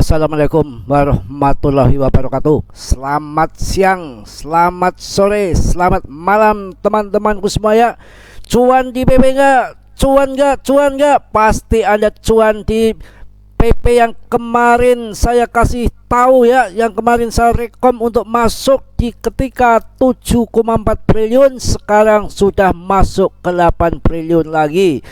Assalamualaikum warahmatullahi wabarakatuh. Selamat siang, selamat sore, selamat malam teman-temanku semuanya. Cuan di PP enggak? Cuan enggak? Cuan enggak? Pasti ada cuan di PP yang kemarin saya kasih tahu ya, yang kemarin saya rekom untuk masuk di ketika 7,4 triliun, sekarang sudah masuk ke 8 triliun lagi.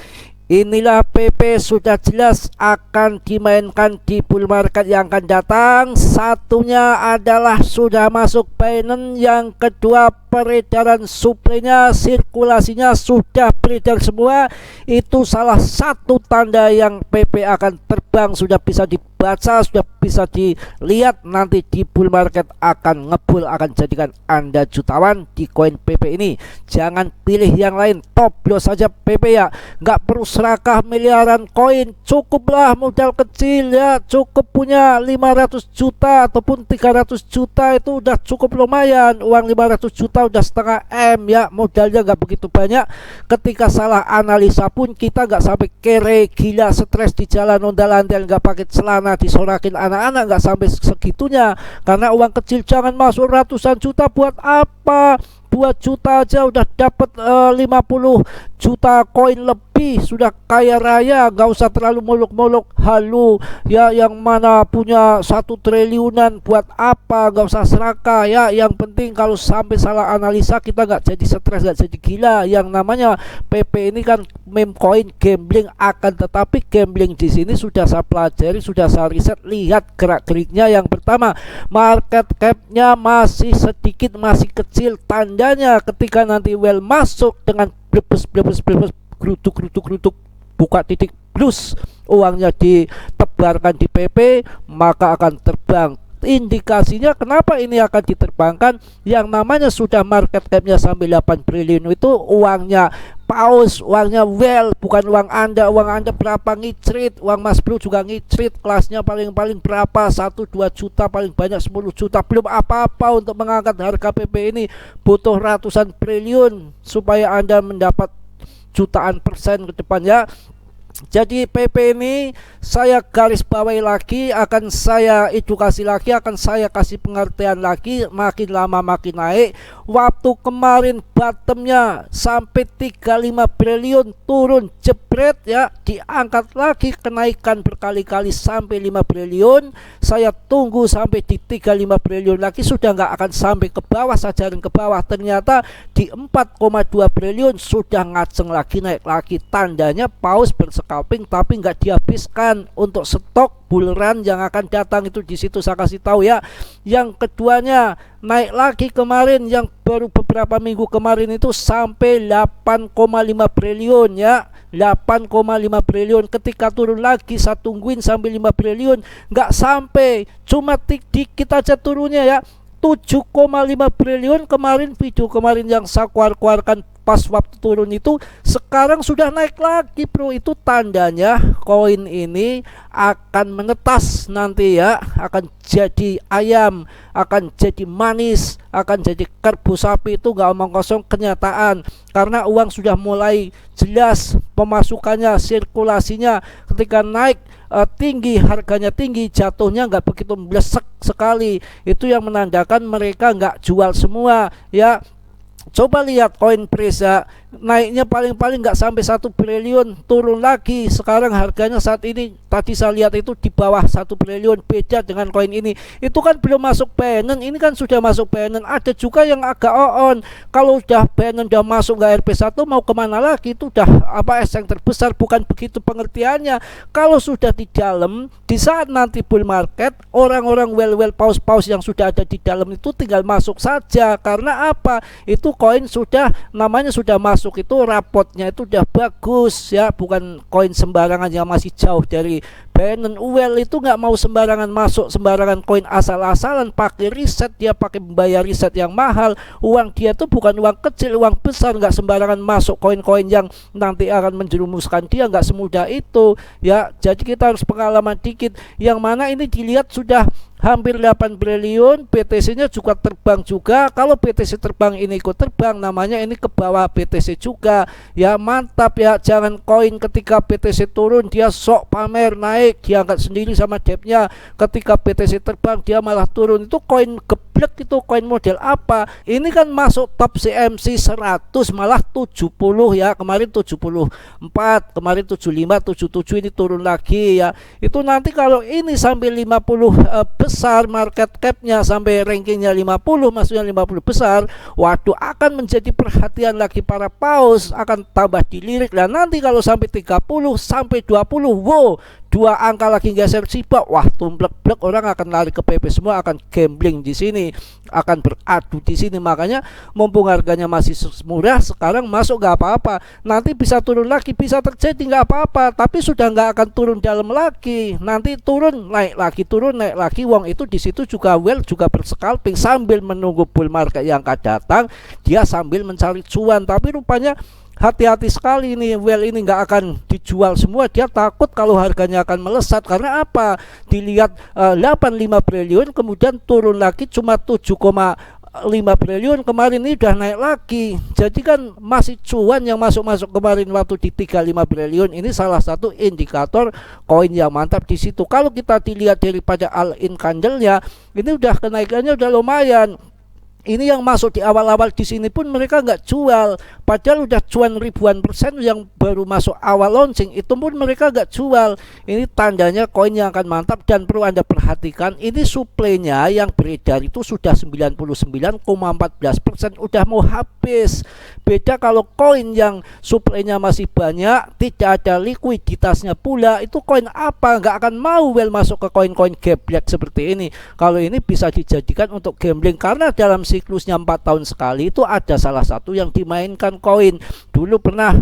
Inilah PP sudah jelas akan dimainkan di bull market yang akan datang. Satunya adalah sudah masuk Binance, yang kedua peredaran suplainya, sirkulasinya sudah beredar semua. Itu salah satu tanda yang PP akan terbang, sudah bisa dibaca, sudah bisa dilihat. Nanti di bull market akan ngebull, akan jadikan Anda jutawan di koin PP ini. Jangan pilih yang lain, top loss saja PP ya, nggak perlu serakah miliaran koin, cukuplah modal kecil ya, cukup punya 500 juta ataupun 300 juta itu udah cukup lumayan. Uang 500 juta udah setengah M ya, modalnya nggak begitu banyak. Ketika salah analisa pun kita nggak sampai kere gila, stres di jalan ondal-ondal, nggak pakai celana disorakin anak-anak, nggak sampai segitunya. Karena uang kecil jangan masuk ratusan juta, buat apa? 2 juta aja udah dapat 50 juta koin lebih, sudah kaya raya. Gak usah terlalu muluk-muluk halu ya, yang mana punya 1 triliunan buat apa, gak usah serakah ya. Yang penting kalau sampai salah analisa kita gak jadi stres, gak jadi gila. Yang namanya PP ini kan meme coin gambling, akan tetapi gambling di sini sudah saya pelajari, sudah saya riset. Lihat gerak-geriknya. Yang pertama, market cap-nya masih sedikit, masih kecil. Tandanya ketika nanti well masuk dengan blebes gerutuk buka titik plus, uangnya ditebarkan di PP, maka akan terbang. Indikasinya kenapa ini akan diterbangkan, yang namanya sudah market capnya sampai 8 triliun itu uangnya paus, uangnya well, bukan uang Anda. Uang Anda berapa ngicrit, uang Mas Bro juga ngicrit, kelasnya paling-paling berapa, 1-2 juta, paling banyak 10 juta. Belum apa-apa untuk mengangkat harga PP ini, butuh ratusan triliun supaya Anda mendapat jutaan persen ke depannya. Jadi PP ini saya garis bawahi lagi, akan saya edukasi lagi, akan saya kasih pengertian lagi. Makin lama makin naik. Waktu kemarin bottomnya sampai 35 triliun, turun jebret ya, diangkat lagi, kenaikan berkali-kali sampai 5 triliun. Saya tunggu sampai di 35 triliun lagi, sudah nggak akan sampai ke bawah, sajarin ke bawah. Ternyata di 4,2 triliun sudah ngaceng lagi, naik lagi. Tandanya paus berskalping, tapi nggak dihabiskan untuk stok bull run yang akan datang. Itu di situ saya kasih tahu ya. Yang keduanya naik lagi kemarin, yang baru beberapa minggu kemarin itu sampai 8,5 triliun ya, 8,5 triliun. Ketika turun lagi saya tungguin sampai 5 triliun, nggak sampai, cuma dikit aja turunnya ya. 7,5 triliun kemarin, video kemarin yang saya keluarkan pas waktu turun itu, sekarang sudah naik lagi bro. Itu tandanya koin ini akan menetas nanti ya, akan jadi ayam, akan jadi manis, akan jadi kerbau sapi. Itu gak omong kosong, kenyataan. Karena uang sudah mulai jelas pemasukannya, sirkulasinya. Ketika naik tinggi, harganya tinggi, jatuhnya nggak begitu melesek sekali. Itu yang menandakan mereka nggak jual semua ya. Coba lihat koin Preza, naiknya paling-paling nggak sampai 1 triliun, turun lagi. Sekarang harganya saat ini tadi saya lihat itu di bawah 1 triliun. Beda dengan koin ini, itu kan belum masuk Binance, ini kan sudah masuk Binance. Ada juga yang agak on, kalau udah Binance udah masuk nggak RP1 mau kemana lagi, itu udah es yang terbesar. Bukan begitu pengertiannya. Kalau sudah di dalam, di saat nanti bull market, orang-orang well paus yang sudah ada di dalam itu tinggal masuk saja. Karena apa? Itu koin sudah, namanya sudah masuk, itu rapotnya itu udah bagus ya, bukan koin sembarangan yang masih jauh dari Binance. Well itu nggak mau sembarangan masuk, sembarangan koin asal-asalan, pakai riset, dia pakai membayar riset yang mahal. Uang dia tuh bukan uang kecil, uang besar. Nggak sembarangan masuk koin-koin yang nanti akan menjerumuskan dia, nggak semudah itu ya. Jadi kita harus pengalaman dikit, yang mana ini dilihat sudah hampir 8 triliun, BTC-nya juga terbang juga. Kalau BTC terbang ini ikut terbang, namanya ini ke bawah BTC juga. Ya mantap ya, jangan koin ketika BTC turun dia sok pamer naik, dia angkat sendiri sama depnya. Ketika BTC terbang dia malah turun. Itu koin geblek, itu koin model apa? Ini kan masuk top CMC 100 malah 70 ya. Kemarin 74, kemarin 75, 77, ini turun lagi ya. Itu nanti kalau ini sampai 50 besar market capnya, sampai rankingnya 50, maksudnya 50 besar, waduh akan menjadi perhatian lagi para paus, akan tambah dilirik. Dan nanti kalau sampai 30 sampai 20, wow, 2 angka lagi geser Shiba, wah tumblek-blek, orang akan lari ke PP semua, akan gambling di sini, akan beradu di sini. Makanya mumpung harganya masih murah sekarang masuk gak apa-apa, nanti bisa turun lagi, bisa terjadi nggak apa-apa, tapi sudah nggak akan turun dalam lagi, nanti turun naik lagi, turun naik lagi. Wong itu di situ juga juga berscalping sambil menunggu bull market yang akan datang, dia sambil mencari cuan. Tapi rupanya hati-hati sekali nih, ini nggak akan dijual semua, dia takut kalau harganya akan melesat. Karena apa? Dilihat 85 triliun kemudian turun lagi cuma 7,5 triliun, kemarin ini udah naik lagi. Jadi kan masih cuan yang masuk kemarin waktu di 35 triliun. Ini salah satu indikator koin yang mantap di situ. Kalau kita dilihat daripada all-in candle-nya, ini udah kenaikannya udah lumayan. Ini yang masuk di awal-awal di sini pun mereka nggak jual, padahal udah cuan ribuan persen yang baru masuk awal launching, itu pun mereka nggak jual. Ini tandanya koin yang akan mantap. Dan perlu Anda perhatikan, ini suplainya yang beredar itu sudah 99,14%, udah mau habis. Beda kalau koin yang suplainya masih banyak, tidak ada likuiditasnya pula, itu koin apa? Nggak akan mau masuk ke koin-koin geblek seperti ini. Kalau ini bisa dijadikan untuk gambling, karena dalam siklusnya 4 tahun sekali itu ada salah satu yang dimainkan koin. Dulu pernah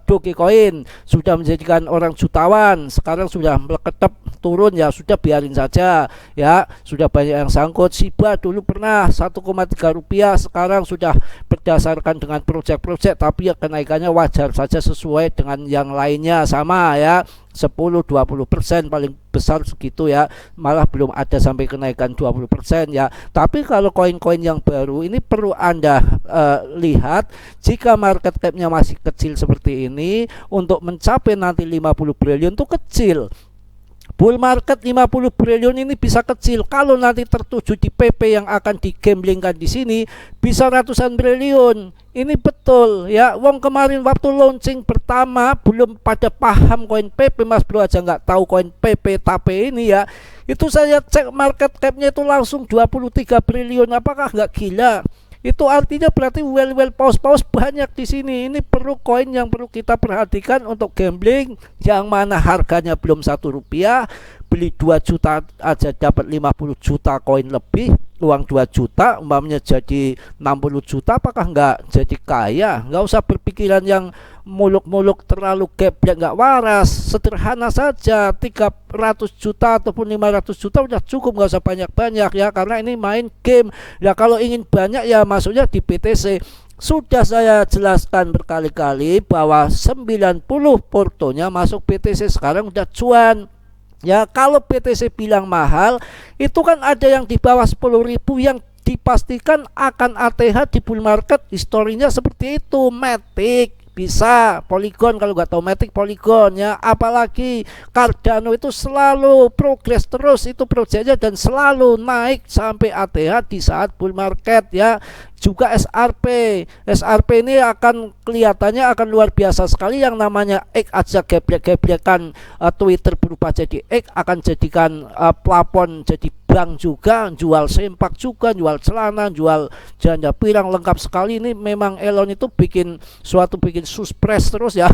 Dogecoin sudah menjadikan orang jutawan, sekarang sudah meleketep turun, ya sudah biarin saja ya, sudah banyak yang sangkut. Shiba dulu pernah 1,3 rupiah, sekarang sudah berdasarkan dengan proyek-proyek, tapi ya kenaikannya wajar saja sesuai dengan yang lainnya, sama ya 10-20% paling besar segitu ya, malah belum ada sampai kenaikan 20% ya. Tapi kalau koin-koin yang baru ini perlu Anda lihat, jika market capnya masih kecil seperti ini, untuk mencapai nanti 50 triliun itu kecil. Bull market 50 triliun ini bisa kecil. Kalau nanti tertuju di PP yang akan digamblingkan di sini, bisa ratusan triliun. Ini betul ya. Wong kemarin waktu launching pertama belum pada paham koin PP, Mas Bro aja nggak tahu koin PP tape ini ya. Itu saya cek market capnya itu langsung 23 triliun. Apakah nggak gila? Itu artinya berarti paus banyak di sini. Ini perlu koin yang perlu kita perhatikan untuk gambling, yang mana harganya belum 1 rupiah, beli 2 juta aja dapat 50 juta koin lebih. Uang 2 juta umpamanya jadi 60 juta, apakah nggak jadi kaya? Nggak usah berpikiran yang muluk-muluk terlalu geblek, nggak waras. Sederhana saja, 300 juta ataupun 500 juta udah cukup, nggak usah banyak-banyak ya, karena ini main game ya. Kalau ingin banyak ya masuknya di BTC. Sudah saya jelaskan berkali-kali bahwa 90 portonya masuk BTC, sekarang udah cuan. Ya kalau BTC bilang mahal, itu kan ada yang di bawah 10.000 yang dipastikan akan ATH di bull market. Historinya seperti itu. Matic bisa, Polygon kalau nggak tahu Matic, Polygon ya, apalagi Cardano itu selalu progres terus itu proyeknya dan selalu naik sampai ATH di saat bull market ya. Juga SRP ini akan kelihatannya akan luar biasa sekali. Yang namanya X aja geblek-geblekan, Twitter berubah jadi X, akan jadikan plafon jadi bank juga, jual sempak juga, jual celana, jual janda pirang, lengkap sekali. Ini memang Elon itu bikin surprise terus ya.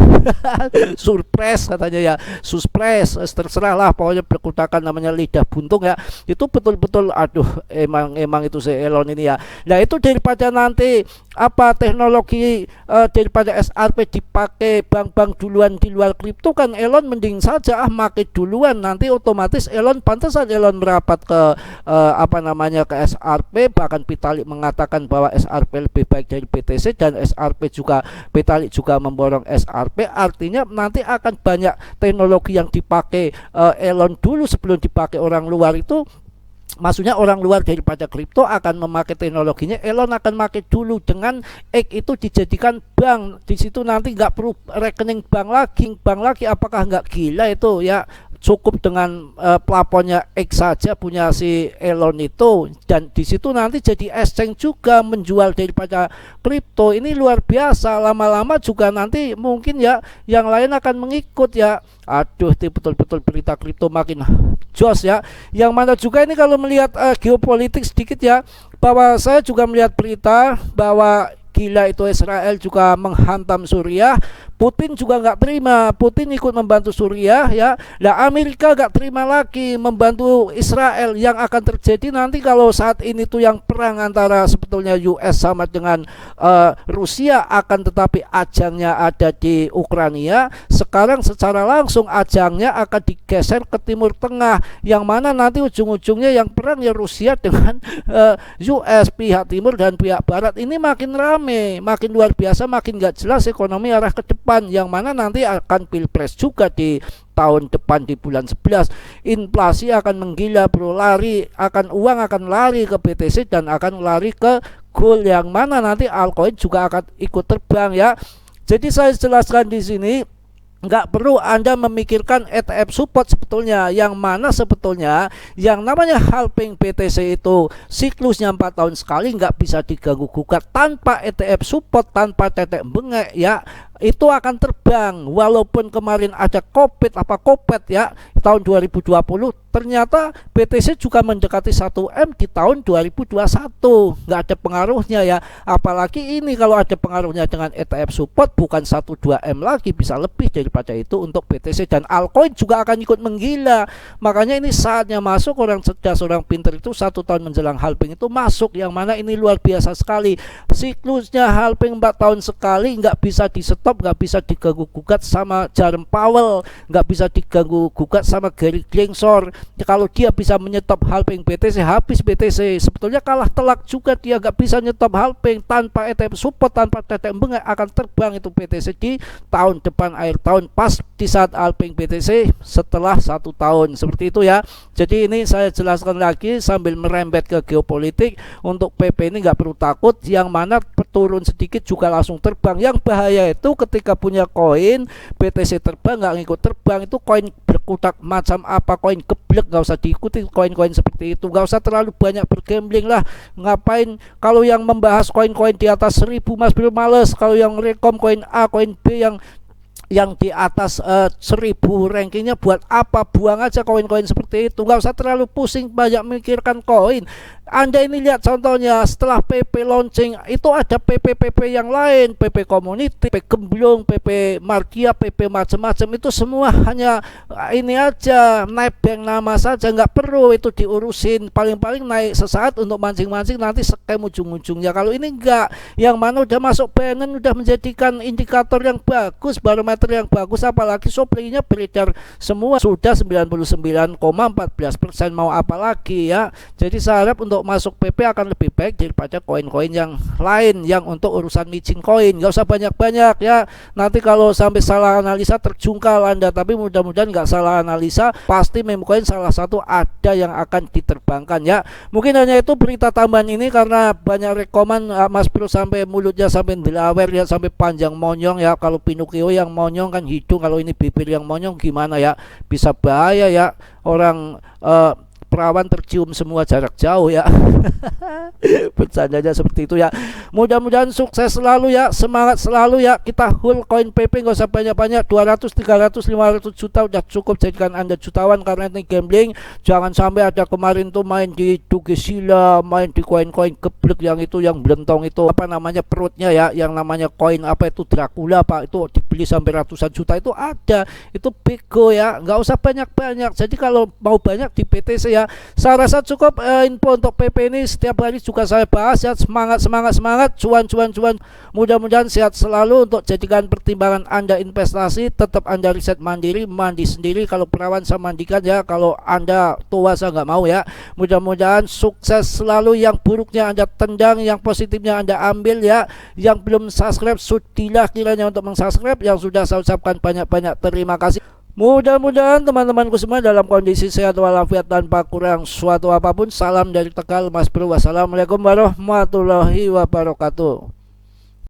Surprise katanya ya, surprise, terserah lah pokoknya, berkutakan namanya lidah buntung ya. Itu betul-betul aduh, emang itu si Elon ini ya. Nah itu daripada nanti apa teknologi daripada SRP dipakai bank-bank duluan di luar kripto, kan Elon mending saja make duluan. Nanti otomatis Elon, pantesan Elon merapat ke ke SRP. Bahkan Vitalik mengatakan bahwa SRP lebih baik dari BTC, dan SRP juga, Vitalik juga memborong SRP. Artinya nanti akan banyak teknologi yang dipakai Elon dulu sebelum dipakai orang luar itu maksudnya orang luar daripada kripto akan memakai teknologinya. Elon akan pakai dulu dengan X itu dijadikan bank. Di situ nanti nggak perlu rekening bank lagi. Apakah nggak gila itu ya? Cukup dengan plafonnya X saja punya si Elon itu, dan di situ nanti jadi exchange juga menjual daripada kripto. Ini luar biasa. Lama-lama juga nanti mungkin ya yang lain akan mengikut ya. Aduh, ini betul-betul berita kripto makin jos ya. Yang mana juga ini kalau melihat geopolitik sedikit ya, bahwa saya juga melihat berita bahwa gila itu Israel juga menghantam Suriah. Putin juga nggak terima, Putin ikut membantu Suriah ya. Nah, Amerika nggak terima lagi membantu Israel. Yang akan terjadi nanti kalau saat ini tuh yang perang antara sebetulnya US sama dengan Rusia, akan tetapi ajangnya ada di Ukraina. Sekarang secara langsung ajangnya akan digeser ke Timur Tengah, yang mana nanti ujung-ujungnya yang perang ya Rusia dengan US, pihak Timur dan pihak Barat. Ini makin rame, makin luar biasa, makin nggak jelas ekonomi arah ke depan, yang mana nanti akan pilpres juga di tahun depan di bulan 11. Inflasi akan menggila bro, uang akan lari ke BTC dan akan lari ke gold, yang mana nanti altcoin juga akan ikut terbang ya. Jadi saya jelaskan di sini, nggak perlu Anda memikirkan ETF support sebetulnya, yang mana sebetulnya yang namanya halving BTC itu siklusnya 4 tahun sekali, nggak bisa diganggu gugat. Tanpa ETF support, tanpa tetek bengek ya, itu akan terbang. Walaupun kemarin ada COVID ya tahun 2020, ternyata BTC juga mendekati 1M di tahun 2021. Nggak ada pengaruhnya ya. Apalagi ini kalau ada pengaruhnya dengan ETF support, bukan 1-2M lagi, bisa lebih daripada itu untuk BTC. Dan altcoin juga akan ikut menggila. Makanya ini saatnya masuk. Orang cerdas, orang pintar itu 1 tahun menjelang halving itu masuk, yang mana ini luar biasa sekali. Siklusnya halving 4 tahun sekali, nggak bisa di stop, nggak bisa diganggu gugat sama Jerome Powell, nggak bisa diganggu gugat sama Gary Gensler. Kalau dia bisa menyetop halving BTC, habis BTC. Sebetulnya kalah telak juga, dia nggak bisa nyetop halving. Tanpa ETF support, tanpa tetek bengek, akan terbang itu BTC di tahun depan, akhir tahun, pas di saat halving BTC setelah 1 tahun. Seperti itu ya. Jadi ini saya jelaskan lagi sambil merembet ke geopolitik. Untuk PP ini nggak perlu takut, yang mana turun sedikit juga langsung terbang. Yang bahaya itu ketika punya koin BTC terbang, nggak ngikut terbang. Itu koin berkutak macam apa, koin geblek, nggak usah diikuti koin-koin seperti itu. Nggak usah terlalu banyak bergambling lah. Ngapain kalau yang membahas koin-koin di atas 1000 mas bro, males. Kalau yang rekom koin A, koin B yang di atas 1000 rankingnya buat apa? Buang aja koin-koin seperti itu. Nggak usah terlalu pusing banyak mikirkan koin. Anda ini lihat contohnya, setelah PP launching itu ada PP yang lain, PP community, PP gemblong, PP markia, PP macam-macam. Itu semua hanya ini aja, naik bank nama saja, nggak perlu itu diurusin. Paling-paling naik sesaat untuk mancing-mancing, nanti scam ujung-ujungnya. Kalau ini enggak, yang mana udah masuk Binance, udah menjadikan indikator yang bagus, barometer yang bagus, apalagi supply-nya beredar semua sudah 99,14%, mau apa lagi ya. Jadi saya harap untuk masuk PP akan lebih baik daripada koin-koin yang lain yang untuk urusan micin koin. Nggak usah banyak-banyak ya, nanti kalau sampai salah analisa terjungkal Anda. Tapi mudah-mudahan nggak salah analisa, pasti meme coin salah satu ada yang akan diterbangkan ya. Mungkin hanya itu berita tambahan ini, karena banyak rekoman Mas Bro sampai mulutnya sampai delawer ya, sampai panjang monyong ya. Kalau Pinocchio yang monyong kan hidung, kalau ini bibir yang monyong gimana ya, bisa bahaya ya. Orang perawan tercium semua jarak jauh ya. Bercandanya seperti itu ya. Mudah-mudahan sukses selalu ya, semangat selalu ya. Kita hold koin PP, nggak usah banyak-banyak, 200, 300, 500 juta udah cukup jadikan Anda jutawan, karena ini gambling. Jangan sampai ada kemarin tuh main di Dugesila, main di koin-koin geblek yang itu, yang belentong itu, apa namanya perutnya ya, yang namanya koin apa itu Dracula Pak, itu dibeli sampai ratusan juta, itu ada, itu bego ya. Nggak usah banyak-banyak. Jadi kalau mau banyak di BTC ya. Saya rasa cukup info untuk PP ini, setiap hari juga saya bahas ya. Semangat, cuan. Mudah-mudahan sehat selalu. Untuk jadikan pertimbangan Anda investasi, tetap Anda riset mandiri, mandi sendiri. Kalau perawan saya mandikan ya, kalau Anda tua saya nggak mau ya. Mudah-mudahan sukses selalu. Yang buruknya Anda tendang, yang positifnya Anda ambil ya. Yang belum subscribe, sudilah kiranya untuk mensubscribe. Yang sudah saya ucapkan banyak-banyak terima kasih. Mudah-mudahan teman-temanku semua dalam kondisi sehat walafiat tanpa kurang suatu apapun. Salam dari Tegal, Mas Bro. Wassalamualaikum warahmatullahi wabarakatuh.